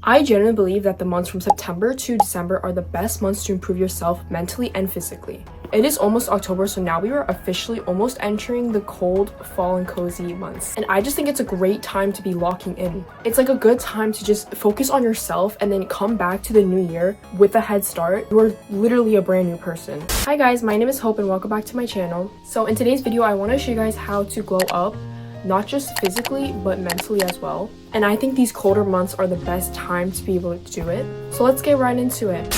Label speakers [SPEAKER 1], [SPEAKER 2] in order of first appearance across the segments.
[SPEAKER 1] I genuinely believe that the months from September to December are the best months to improve yourself mentally and physically. It is almost October, so now we are officially almost entering the cold fall and cozy months. And I just think it's a great time to be locking in. It's like a good time to just focus on yourself and then come back to the new year with a head start. You're literally a brand new person. Hi guys, my name is Hope and welcome back to my channel. So in today's video, I want to show you guys how to glow up, not just physically, but mentally as well. And I think these colder months are the best time to be able to do it. So let's get right into it.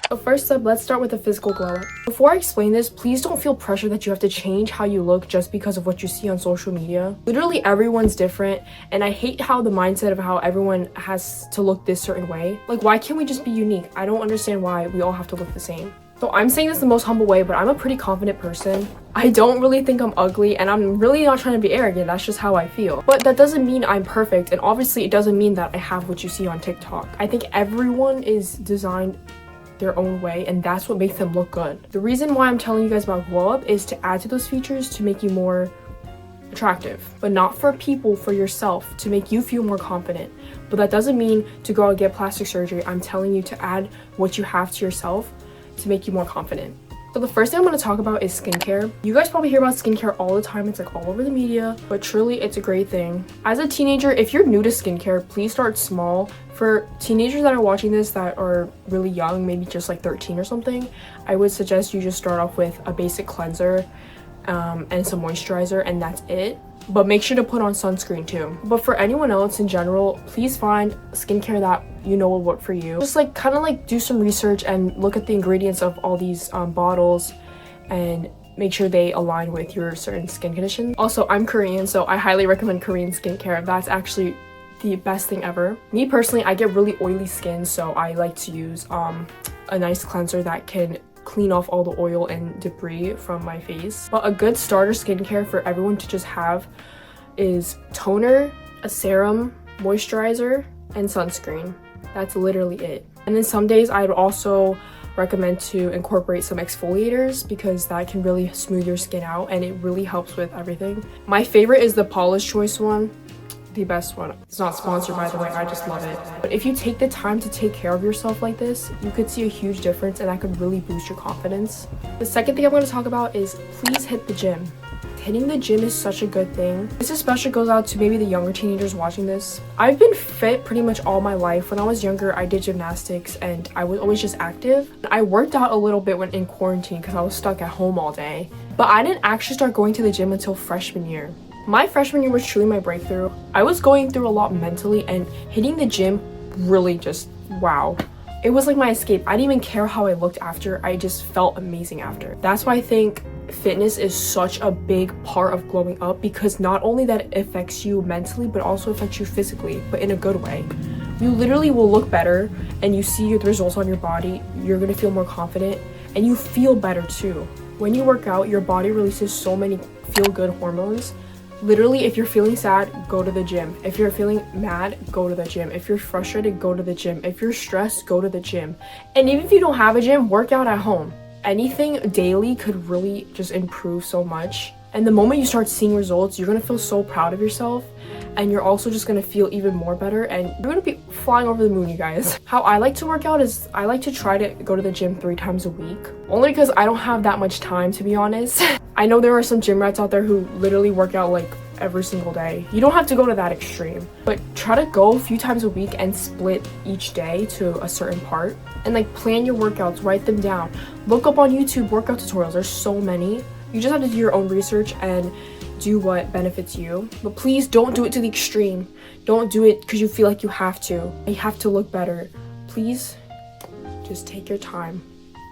[SPEAKER 1] So first up, let's start with a physical glow up. Before I explain this, please don't feel pressure that you have to change how you look just because of what you see on social media. Literally everyone's different, and I hate how the mindset of how everyone has to look this certain way. Like, why can't we just be unique? I don't understand why we all have to look the same. So I'm saying this the most humble way, but I'm a pretty confident person. I don't really think I'm ugly, and I'm really not trying to be arrogant. That's just how I feel. But that doesn't mean I'm perfect, and obviously it doesn't mean that I have what you see on TikTok. I think everyone is designed their own way, and that's what makes them look good. The reason why I'm telling you guys about glow up is to add to those features to make you more attractive, but not for people, for yourself, to make you feel more confident. But that doesn't mean to go and get plastic surgery. I'm telling you to add what you have to yourself to make you more confident. So the first thing I'm going to talk about is skincare. You guys probably hear about skincare all the time. It's like all over the media, but truly it's a great thing. As a teenager, if you're new to skincare, please start small. For teenagers that are watching this that are really young, maybe just like 13 or something, I would suggest you just start off with a basic cleanser and some moisturizer, and that's it. But make sure to put on sunscreen too. But for anyone else in general, please find skincare that you know will work for you. Just like kind of like do some research and look at the ingredients of all these bottles and make sure they align with your certain skin condition. Also, I'm Korean, so I highly recommend Korean skincare. That's actually the best thing ever. Me personally, I get really oily skin, so I like to use a nice cleanser that can clean off all the oil and debris from my face. But a good starter skincare for everyone to just have is toner, a serum, moisturizer, and sunscreen. That's literally it. And then some days I'd also recommend to incorporate some exfoliators because that can really smooth your skin out and it really helps with everything. My favorite is the Paula's Choice one. The best one. It's not sponsored, by the way, I just love it. But if you take the time to take care of yourself like this, you could see a huge difference and that could really boost your confidence. The second thing I'm going to talk about is please hit the gym. Hitting the gym is such a good thing. This especially goes out to maybe the younger teenagers watching this. I've been fit pretty much all my life. When I was younger, I did gymnastics and I was always just active. I worked out a little bit when in quarantine because I was stuck at home all day. But I didn't actually start going to the gym until freshman year. My freshman year was truly my breakthrough. I was going through a lot mentally, and hitting the gym really just, wow. It was like my escape. I didn't even care how I looked after. I just felt amazing after. That's why I think fitness is such a big part of glowing up, because not only that it affects you mentally, but also affects you physically, but in a good way. You literally will look better and you see the results on your body. You're gonna feel more confident and you feel better too. When you work out, your body releases so many feel-good hormones. Literally, if you're feeling sad, go to the gym. If you're feeling mad, go to the gym. If you're frustrated, go to the gym. If you're stressed, go to the gym. And even if you don't have a gym, work out at home. Anything daily could really just improve so much. And the moment you start seeing results, you're gonna feel so proud of yourself, and you're also just gonna feel even more better, and you're gonna be flying over the moon, you guys. How I like to work out is I like to try to go to the gym 3 times a week, only because I don't have that much time, to be honest. I know there are some gym rats out there who literally work out like every single day. You don't have to go to that extreme, but try to go a few times a week and split each day to a certain part, and like plan your workouts, write them down, look up on YouTube workout tutorials. There's so many. You just have to do your own research and do what benefits you. But please don't do it to the extreme. Don't do it because you feel like you have to. You have to look better. Please just take your time.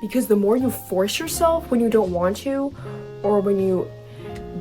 [SPEAKER 1] Because the more you force yourself when you don't want to, or when you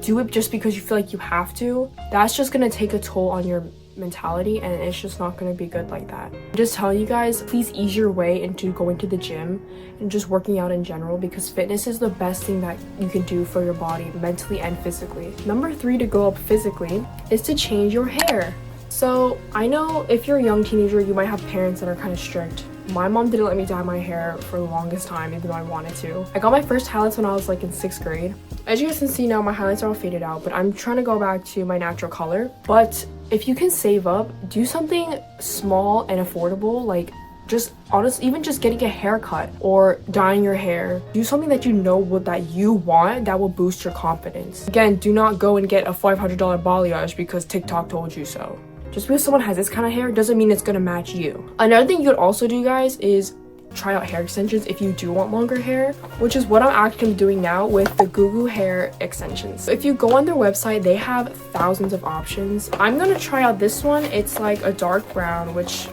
[SPEAKER 1] do it just because you feel like you have to, that's just gonna take a toll on your mentality, and it's just not going to be good like that. I'm just telling you guys, please ease your way into going to the gym and just working out in general, because fitness is the best thing that you can do for your body, mentally and physically. Number 3 to go up physically is to change your hair. So I know if you're a young teenager, you might have parents that are kind of strict. My mom didn't let me dye my hair for the longest time, even though I wanted to. I got my first highlights when I was like in 6th grade. As you guys can see now, my highlights are all faded out, but I'm trying to go back to my natural color. But if you can save up, do something small and affordable, like just honestly, even just getting a haircut or dyeing your hair. Do something that you know that you want, that will boost your confidence. Again, do not go and get a $500 balayage because TikTok told you so. Just because someone has this kind of hair doesn't mean it's gonna match you. Another thing you could also do, guys, is try out hair extensions if you do want longer hair, which is what I'm actually doing now with the grwm hair extensions. If you go on their website, they have thousands of options. I'm gonna try out this one. It's like a dark brown, which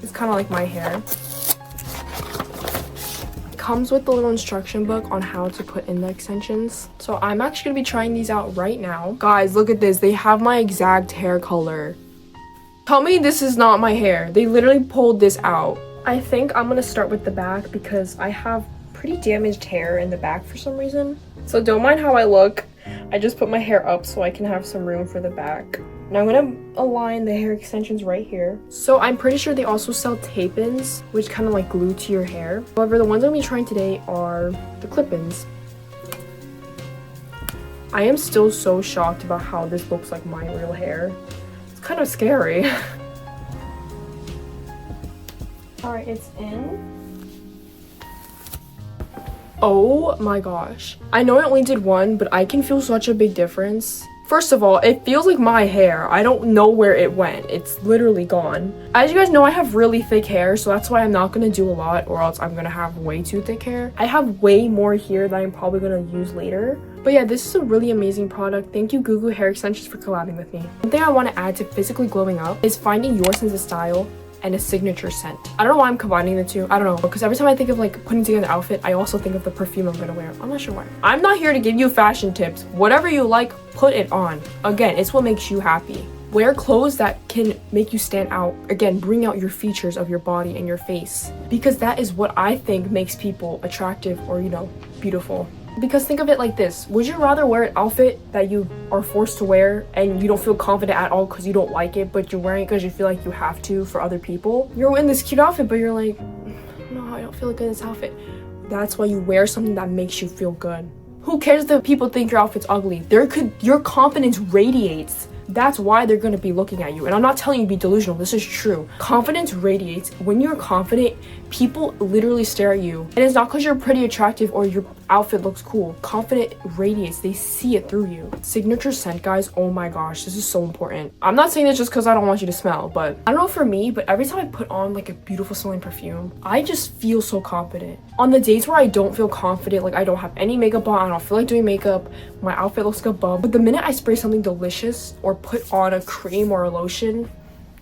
[SPEAKER 1] is kind of like my hair. It comes with the little instruction book on how to put in the extensions. So I'm actually gonna be trying these out right now. Guys, look at this. They have my exact hair color. Tell me this is not my hair. They literally pulled this out. I think I'm gonna start with the back because I have pretty damaged hair in the back for some reason. So don't mind how I look. I just put my hair up so I can have some room for the back. Now I'm gonna align the hair extensions right here. So I'm pretty sure they also sell tape-ins, which kind of like glue to your hair. However, the ones I'm gonna be trying today are the clip-ins. I am still so shocked about how this looks like my real hair. It's kind of scary. Alright, it's in. Oh my gosh. I know I only did one, but I can feel such a big difference. First of all, it feels like my hair. I don't know where it went. It's literally gone. As you guys know, I have really thick hair, so that's why I'm not gonna do a lot or else I'm gonna have way too thick hair. I have way more here that I'm probably gonna use later. But yeah, this is a really amazing product. Thank you, grwm Hair Extensions, for collabing with me. One thing I want to add to physically glowing up is finding your sense of style and a signature scent. I don't know why I'm combining the two. I don't know, because every time I think of like putting together an outfit, I also think of the perfume I'm gonna wear. I'm not sure why. I'm not here to give you fashion tips. Whatever you like, put it on. Again, it's what makes you happy. Wear clothes that can make you stand out. Again, bring out your features of your body and your face, because that is what I think makes people attractive or, you know, beautiful. Because think of it like this. Would you rather wear an outfit that you are forced to wear and you don't feel confident at all because you don't like it, but you're wearing it because you feel like you have to for other people? You're in this cute outfit, but you're like, no, I don't feel good in this outfit. That's why you wear something that makes you feel good. Who cares if people think your outfit's ugly? Your confidence radiates. That's why they're going to be looking at you. And I'm not telling you to be delusional. This is true. Confidence radiates. When you're confident, people literally stare at you. And it's not because you're pretty attractive or your outfit looks cool. Confident radiates. They see it through you. Signature scent, guys. Oh my gosh, this is so important. I'm not saying this just because I don't want you to smell, but I don't know for me, but every time I put on like a beautiful smelling perfume, I just feel so confident. On the days where I don't feel confident, like I don't have any makeup on, I don't feel like doing makeup, my outfit looks like a bum. But the minute I spray something delicious or put on a cream or a lotion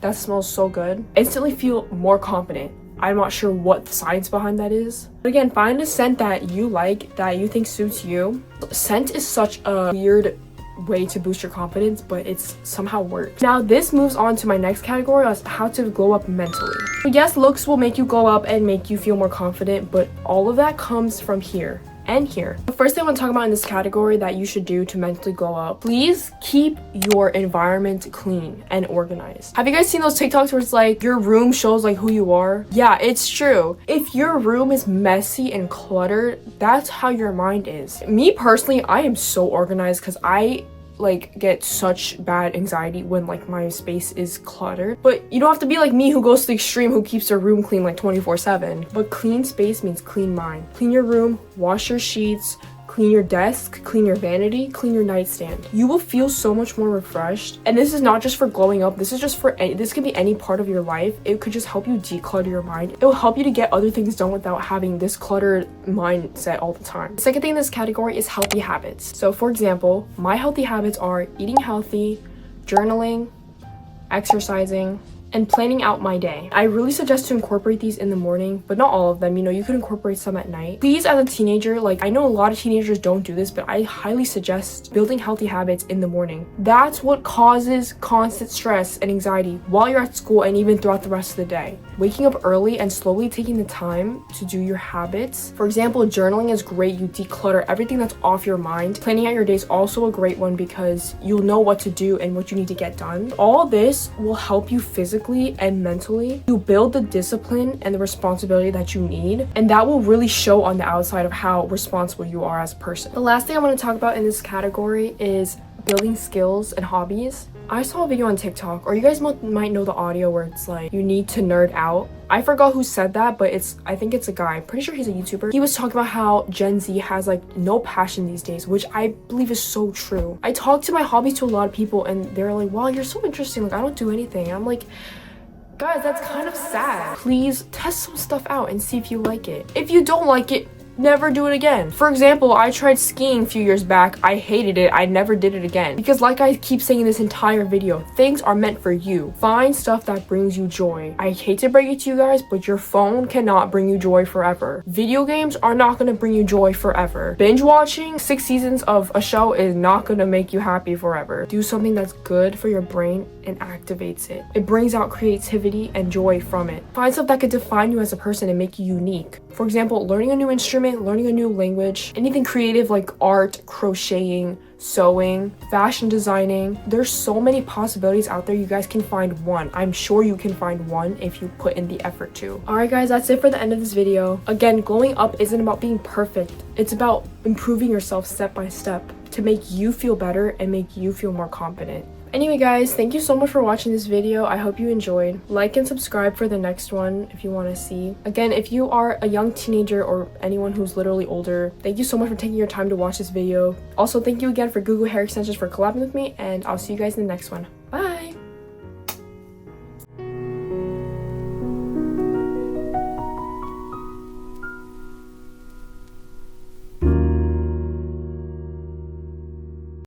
[SPEAKER 1] that smells so good, I instantly feel more confident. I'm not sure what the science behind that is. But again, find a scent that you like, that you think suits you. Scent is such a weird way to boost your confidence, but it's somehow works. Now this moves on to my next category, as how to glow up mentally. So yes, looks will make you glow up and make you feel more confident, but all of that comes from here and here. The first thing I want to talk about in this category that you should do to mentally glow up, please keep your environment clean and organized. Have you guys seen those TikToks where it's like your room shows like who you are? Yeah, it's true. If your room is messy and cluttered, that's how your mind is. Me personally, I am so organized because I like get such bad anxiety when like my space is cluttered. But you don't have to be like me who goes to the extreme, who keeps their room clean like 24/7. But clean space means clean mind. Clean your room, wash your sheets, clean your desk, clean your vanity, clean your nightstand. You will feel so much more refreshed. And this is not just for glowing up. This is just for this can be any part of your life. It could just help you declutter your mind. It will help you to get other things done without having this cluttered mindset all the time. The second thing in this category is healthy habits. So for example, my healthy habits are eating healthy, journaling, exercising, and planning out my day. I really suggest to incorporate these in the morning, but not all of them. You know, you could incorporate some at night. Please, as a teenager, like I know a lot of teenagers don't do this, but I highly suggest building healthy habits in the morning. That's what causes constant stress and anxiety while you're at school and even throughout the rest of the day. Waking up early and slowly taking the time to do your habits. For example, journaling is great. You declutter everything that's off your mind. Planning out your day is also a great one because you'll know what to do and what you need to get done. All this will help you physically physically and mentally, you build the discipline and the responsibility that you need, and that will really show on the outside of how responsible you are as a person. The last thing I want to talk about in this category is building skills and hobbies. I saw a video on TikTok, or you guys might know the audio where it's like, you need to nerd out. I forgot who said that, but I think it's a guy. I'm pretty sure he's a YouTuber. He was talking about how Gen Z has like no passion these days, which I believe is so true. I talk to my hobbies to a lot of people and they're like, wow, you're so interesting. Like, I don't do anything. And I'm like, guys, that's kind of sad. Please test some stuff out and see if you like it. If you don't like it, never do it again. For example, I tried skiing a few years back. I hated it. I never did it again. Because like I keep saying in this entire video, things are meant for you. Find stuff that brings you joy. I hate to break it to you guys, but your phone cannot bring you joy forever. Video games are not going to bring you joy forever. Binge watching 6 seasons of a show is not going to make you happy forever. Do something that's good for your brain and activates it. It brings out creativity and joy from it. Find stuff that could define you as a person and make you unique. For example, learning a new instrument, learning a new language, anything creative like art, crocheting, sewing, fashion designing. There's so many possibilities out there. You guys can find one. I'm sure you can find one if you put in the effort to. Alright guys, that's it for the end of this video. Again, glowing up isn't about being perfect. It's about improving yourself step by step to make you feel better and make you feel more confident. Anyway guys, thank you so much for watching this video. I hope you enjoyed. Like and subscribe for the next one if you want to see. Again, if you are a young teenager or anyone who's literally older, thank you so much for taking your time to watch this video. Also, thank you again for Google Hair Extensions for collabing with me, and I'll see you guys in the next one.